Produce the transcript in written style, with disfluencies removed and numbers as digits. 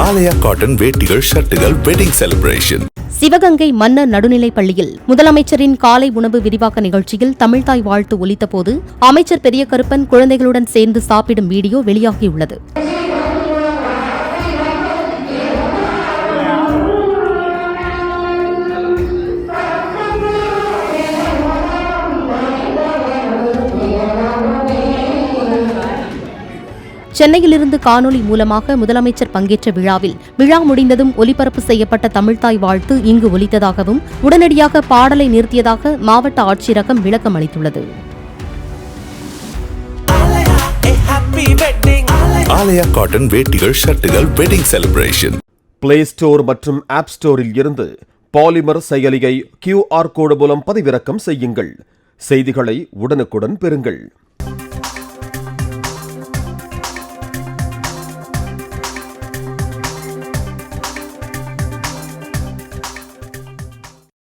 ஆலயா cotton வேட்டிகள், ஷர்ட்டுகள், wedding celebration. Sivaganga மன்னர் நடுநிலைப் பள்ளியில் முதலமைச்சரின் காலை உணவு விரிவாக்க நிகழ்ச்சியில் தமிழ்தாய் வாழ்த்து ஒலித்தபோது அமைச்சர் பெரிய கருப்பன் குழந்தைகளுடன் சேர்ந்து சாப்பிடும் வீடியோ வெளியாகியுள்ளது. சென்னையிலிருந்து காணொலி மூலமாக முதலமைச்சர் பங்கேற்ற விழாவில் விழா முடிந்ததும் ஒலிபரப்பு செய்யப்பட்ட தமிழ்தாய் வாழ்த்து இங்கு ஒலித்ததாகவும் உடனடியாக பாடலை நிறுத்தியதாக மாவட்ட ஆட்சியரகம் விளக்கம் அளித்துள்ளது. ஆலயா காட்டன் வேட்டிகள், ஷர்ட்டுகள், வெட்டிங் செலிப்ரேஷன். பிளே ஸ்டோர் மற்றும் ஆப் ஸ்டோரில் இருந்து பாலிமர் செயலியை QR கோடு மூலம் பதிவிறக்கம் செய்யுங்கள். செய்திகளை உடனுக்குடன் பெறுங்கள்.